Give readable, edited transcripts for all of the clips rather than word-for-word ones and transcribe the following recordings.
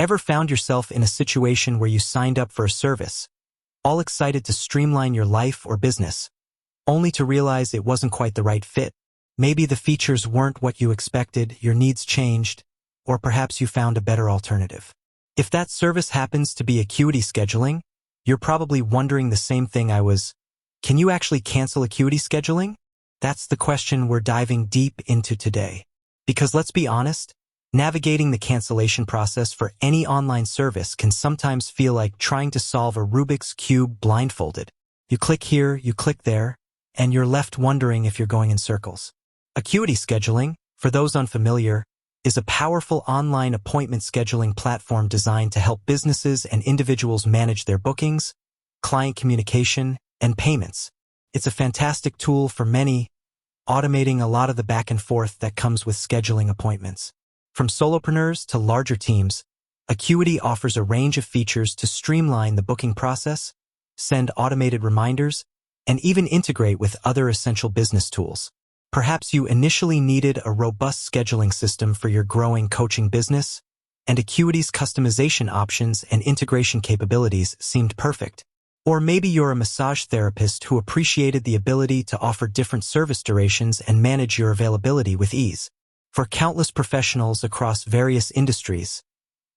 Ever found yourself in a situation where you signed up for a service, all excited to streamline your life or business, only to realize it wasn't quite the right fit? Maybe the features weren't what you expected, your needs changed, or perhaps you found a better alternative. If that service happens to be Acuity Scheduling, you're probably wondering the same thing I was. Can you actually cancel Acuity Scheduling? That's the question we're diving deep into today. Because let's be honest, navigating the cancellation process for any online service can sometimes feel like trying to solve a Rubik's Cube blindfolded. You click here, you click there, and you're left wondering if you're going in circles. Acuity Scheduling, for those unfamiliar, is a powerful online appointment scheduling platform designed to help businesses and individuals manage their bookings, client communication, and payments. It's a fantastic tool for many, automating a lot of the back and forth that comes with scheduling appointments. From solopreneurs to larger teams, Acuity offers a range of features to streamline the booking process, send automated reminders, and even integrate with other essential business tools. Perhaps you initially needed a robust scheduling system for your growing coaching business, and Acuity's customization options and integration capabilities seemed perfect. Or maybe you're a massage therapist who appreciated the ability to offer different service durations and manage your availability with ease. For countless professionals across various industries,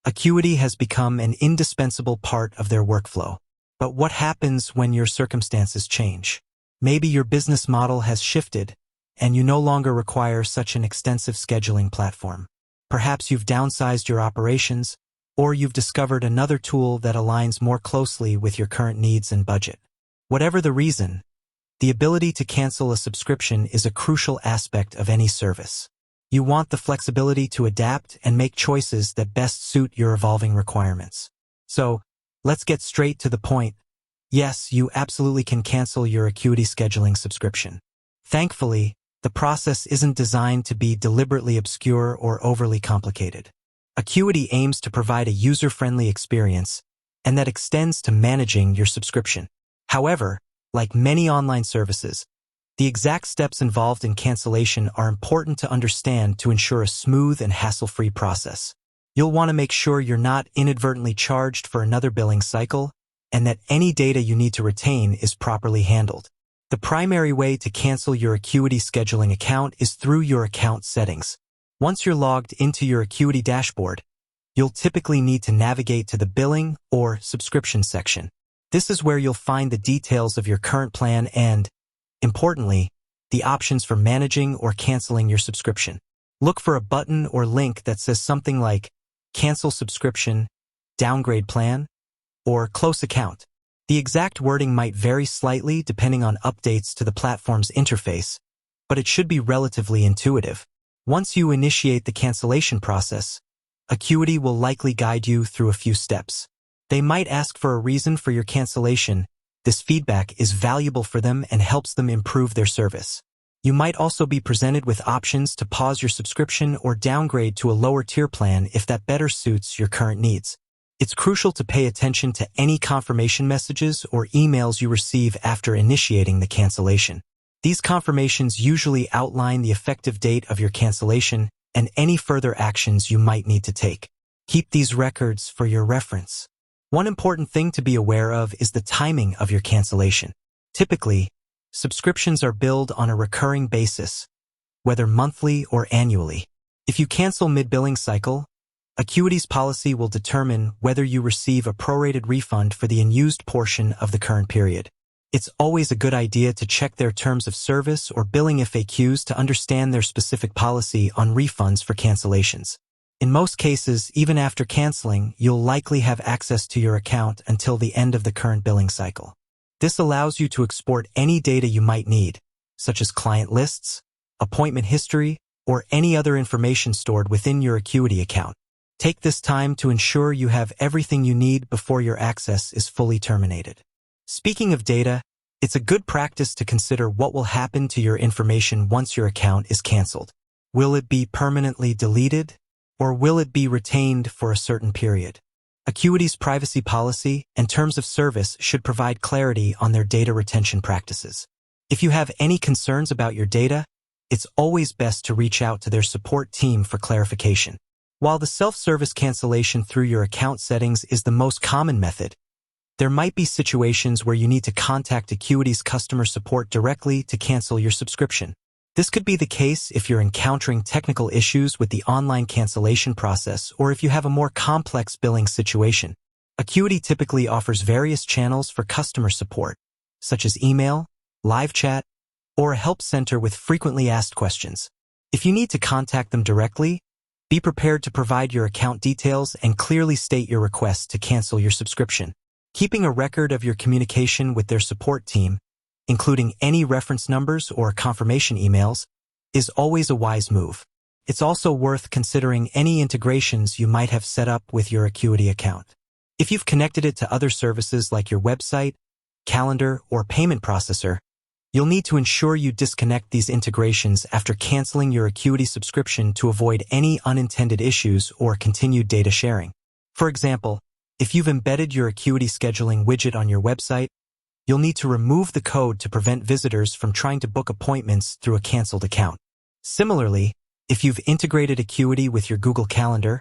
Acuity has become an indispensable part of their workflow. But what happens when your circumstances change? Maybe your business model has shifted, and you no longer require such an extensive scheduling platform. Perhaps you've downsized your operations, or you've discovered another tool that aligns more closely with your current needs and budget. Whatever the reason, the ability to cancel a subscription is a crucial aspect of any service. You want the flexibility to adapt and make choices that best suit your evolving requirements. So, let's get straight to the point. Yes, you absolutely can cancel your Acuity Scheduling subscription. Thankfully, the process isn't designed to be deliberately obscure or overly complicated. Acuity aims to provide a user-friendly experience, and that extends to managing your subscription. However, like many online services, the exact steps involved in cancellation are important to understand to ensure a smooth and hassle-free process. You'll want to make sure you're not inadvertently charged for another billing cycle, and that any data you need to retain is properly handled. The primary way to cancel your Acuity Scheduling account is through your account settings. Once you're logged into your Acuity dashboard, you'll typically need to navigate to the billing or subscription section. This is where you'll find the details of your current plan and, importantly, the options for managing or canceling your subscription. Look for a button or link that says something like Cancel Subscription, Downgrade Plan, or Close Account. The exact wording might vary slightly depending on updates to the platform's interface, but it should be relatively intuitive. Once you initiate the cancellation process, Acuity will likely guide you through a few steps. They might ask for a reason for your cancellation. This feedback is valuable for them and helps them improve their service. You might also be presented with options to pause your subscription or downgrade to a lower tier plan if that better suits your current needs. It's crucial to pay attention to any confirmation messages or emails you receive after initiating the cancellation. These confirmations usually outline the effective date of your cancellation and any further actions you might need to take. Keep these records for your reference. One important thing to be aware of is the timing of your cancellation. Typically, subscriptions are billed on a recurring basis, whether monthly or annually. If you cancel mid-billing cycle, Acuity's policy will determine whether you receive a prorated refund for the unused portion of the current period. It's always a good idea to check their terms of service or billing FAQs to understand their specific policy on refunds for cancellations. In most cases, even after canceling, you'll likely have access to your account until the end of the current billing cycle. This allows you to export any data you might need, such as client lists, appointment history, or any other information stored within your Acuity account. Take this time to ensure you have everything you need before your access is fully terminated. Speaking of data, it's a good practice to consider what will happen to your information once your account is canceled. Will it be permanently deleted, or will it be retained for a certain period? Acuity's privacy policy and terms of service should provide clarity on their data retention practices. If you have any concerns about your data, it's always best to reach out to their support team for clarification. While the self-service cancellation through your account settings is the most common method, there might be situations where you need to contact Acuity's customer support directly to cancel your subscription. This could be the case if you're encountering technical issues with the online cancellation process or if you have a more complex billing situation. Acuity typically offers various channels for customer support, such as email, live chat, or a help center with frequently asked questions. If you need to contact them directly, be prepared to provide your account details and clearly state your request to cancel your subscription. Keeping a record of your communication with their support team, including any reference numbers or confirmation emails, is always a wise move. It's also worth considering any integrations you might have set up with your Acuity account. If you've connected it to other services like your website, calendar, or payment processor, you'll need to ensure you disconnect these integrations after canceling your Acuity subscription to avoid any unintended issues or continued data sharing. For example, if you've embedded your Acuity scheduling widget on your website, you'll need to remove the code to prevent visitors from trying to book appointments through a canceled account. Similarly, if you've integrated Acuity with your Google Calendar,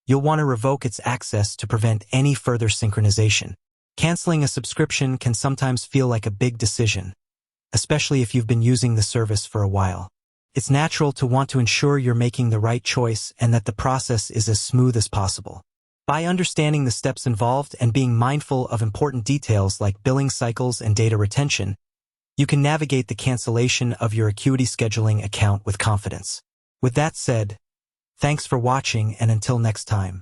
you'll want to revoke its access to prevent any further synchronization. Canceling a subscription can sometimes feel like a big decision, especially if you've been using the service for a while. It's natural to want to ensure you're making the right choice and that the process is as smooth as possible. By understanding the steps involved and being mindful of important details like billing cycles and data retention, you can navigate the cancellation of your Acuity scheduling account with confidence. With that said, thanks for watching, and until next time.